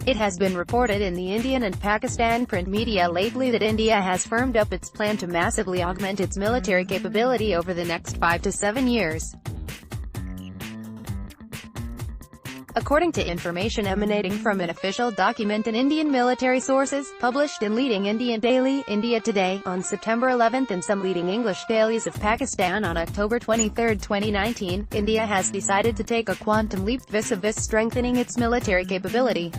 It has been reported in the Indian and Pakistan print media lately that India has firmed up its plan to massively augment its military capability over the next 5 to 7 years. According to information emanating from an official document and Indian military sources, published in leading Indian daily, India Today, on September 11 and some leading English dailies of Pakistan on October 23, 2019, India has decided to take a quantum leap vis-a-vis strengthening its military capability.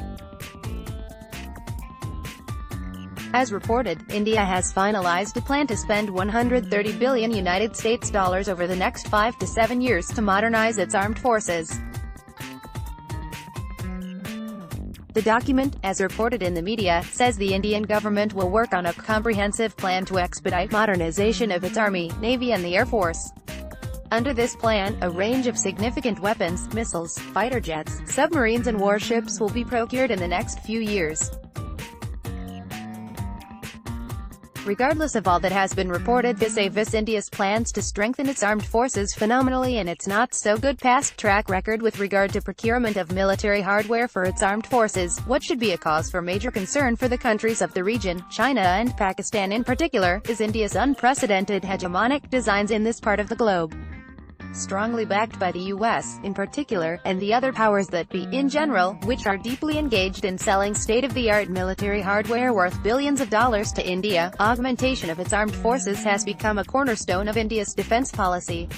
As reported, India has finalized a plan to spend $130 billion United States dollars over the next 5 to 7 years to modernize its armed forces. The document, as reported in the media, says the Indian government will work on a comprehensive plan to expedite modernization of its army, navy and the air force. Under this plan, a range of significant weapons, missiles, fighter jets, submarines and warships will be procured in the next few years. Regardless of all that has been reported vis-a-vis India's plans to strengthen its armed forces phenomenally and its not-so-good past track record with regard to procurement of military hardware for its armed forces, what should be a cause for major concern for the countries of the region, China and Pakistan in particular, is India's unprecedented hegemonic designs in this part of the globe. Strongly backed by the US, in particular, and the other powers that be, in general, which are deeply engaged in selling state-of-the-art military hardware worth billions of dollars to India, augmentation of its armed forces has become a cornerstone of India's defense policy.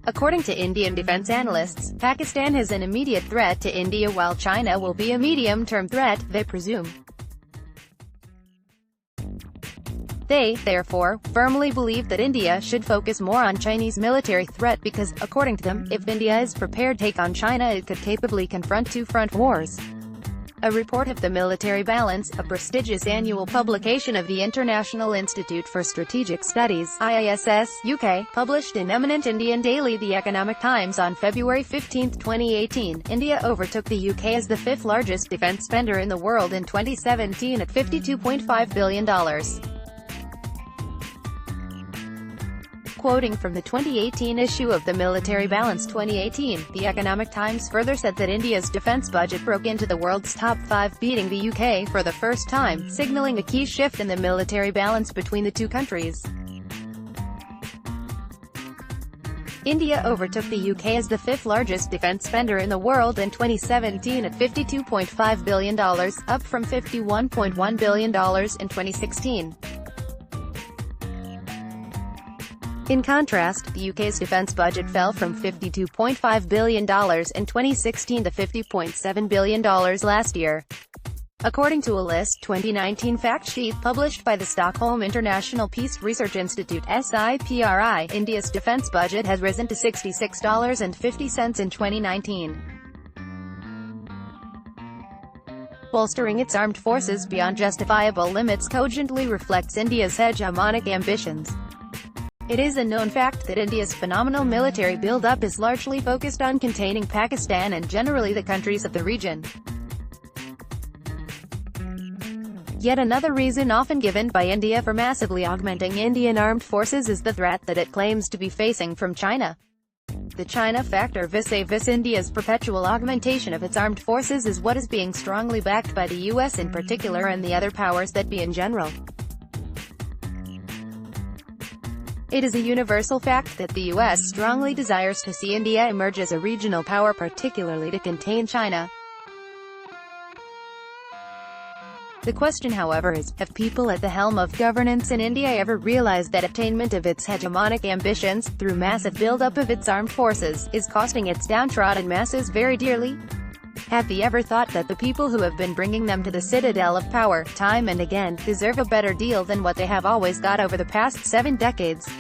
According to Indian defense analysts, Pakistan is an immediate threat to India while China will be a medium-term threat, they presume. They, therefore, firmly believe that India should focus more on Chinese military threat because, according to them, if India is prepared to take on China it could capably confront two-front wars. A report of the Military Balance, a prestigious annual publication of the International Institute for Strategic Studies (IISS, UK), published in eminent Indian daily The Economic Times on February 15, 2018, India overtook the UK as the fifth largest defense spender in the world in 2017 at $52.5 billion. Quoting from the 2018 issue of the Military Balance 2018, The Economic Times further said that India's defense budget broke into the world's top 5, beating the UK for the first time, signaling a key shift in the military balance between the two countries. India overtook the UK as the fifth largest defense spender in the world in 2017 at $52.5 billion, up from $51.1 billion in 2016. In contrast, the UK's defense budget fell from $52.5 billion in 2016 to $50.7 billion last year. According to a list 2019 fact sheet published by the Stockholm International Peace Research Institute (SIPRI), India's defense budget has risen to $66.50 in 2019. Bolstering its armed forces beyond justifiable limits cogently reflects India's hegemonic ambitions. It is a known fact that India's phenomenal military build-up is largely focused on containing Pakistan and generally the countries of the region. Yet another reason often given by India for massively augmenting Indian armed forces is the threat that it claims to be facing from China. The China factor vis-a-vis India's perpetual augmentation of its armed forces is what is being strongly backed by the US in particular and the other powers that be in general. It is a universal fact that the US strongly desires to see India emerge as a regional power, particularly to contain China. The question, however, is, have people at the helm of governance in India ever realized that attainment of its hegemonic ambitions, through massive buildup of its armed forces, is costing its downtrodden masses very dearly? Have they ever thought that the people who have been bringing them to the citadel of power, time and again, deserve a better deal than what they have always got over the past 7 decades?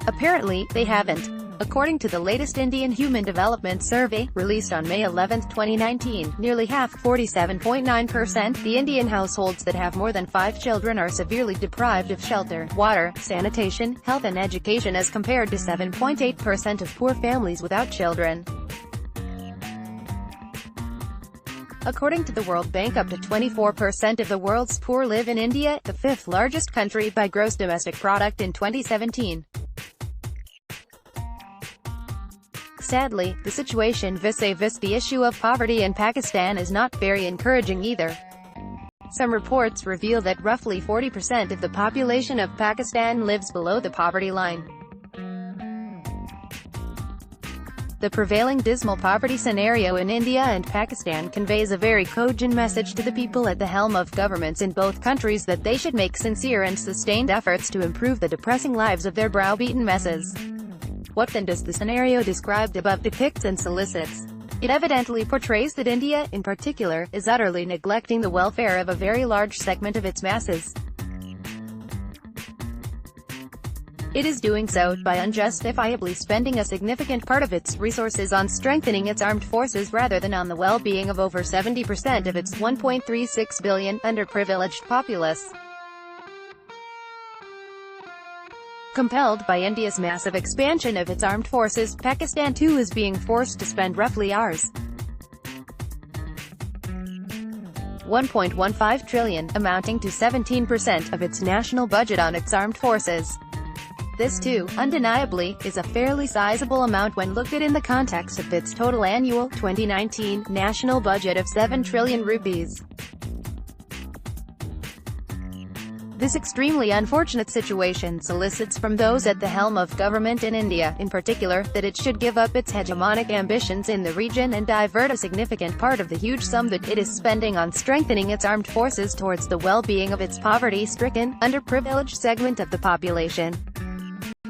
Apparently, they haven't. According to the latest Indian Human Development Survey, released on May 11, 2019, nearly half, 47.9%, the Indian households that have more than 5 children are severely deprived of shelter, water, sanitation, health and education as compared to 7.8% of poor families without children. According to the World Bank, up to 24% of the world's poor live in India, the 5th largest country by gross domestic product in 2017. Sadly, the situation vis-a-vis the issue of poverty in Pakistan is not very encouraging either. Some reports reveal that roughly 40% of the population of Pakistan lives below the poverty line. The prevailing dismal poverty scenario in India and Pakistan conveys a very cogent message to the people at the helm of governments in both countries that they should make sincere and sustained efforts to improve the depressing lives of their browbeaten masses. What then does the scenario described above depict and solicits? It evidently portrays that India, in particular, is utterly neglecting the welfare of a very large segment of its masses. It is doing so by unjustifiably spending a significant part of its resources on strengthening its armed forces rather than on the well-being of over 70% of its 1.36 billion underprivileged populace. Compelled by India's massive expansion of its armed forces, Pakistan too is being forced to spend roughly Rs. 1.15 trillion, amounting to 17% of its national budget on its armed forces. This too, undeniably, is a fairly sizable amount when looked at in the context of its total annual 2019 national budget of 7 trillion rupees. This extremely unfortunate situation solicits from those at the helm of government in India, in particular, that it should give up its hegemonic ambitions in the region and divert a significant part of the huge sum that it is spending on strengthening its armed forces towards the well-being of its poverty-stricken, underprivileged segment of the population.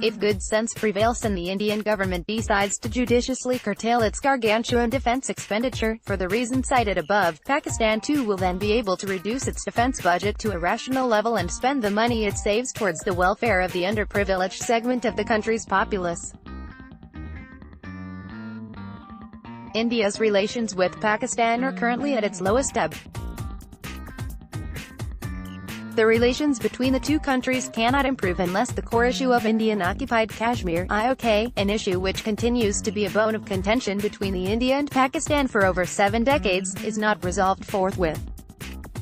If good sense prevails and the Indian government decides to judiciously curtail its gargantuan defense expenditure, for the reasons cited above, Pakistan too will then be able to reduce its defense budget to a rational level and spend the money it saves towards the welfare of the underprivileged segment of the country's populace. India's relations with Pakistan are currently at its lowest ebb. The relations between the two countries cannot improve unless the core issue of Indian-occupied Kashmir, IOK, an issue which continues to be a bone of contention between the India and Pakistan for over 7 decades, is not resolved forthwith.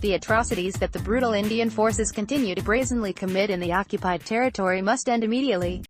The atrocities that the brutal Indian forces continue to brazenly commit in the occupied territory must end immediately.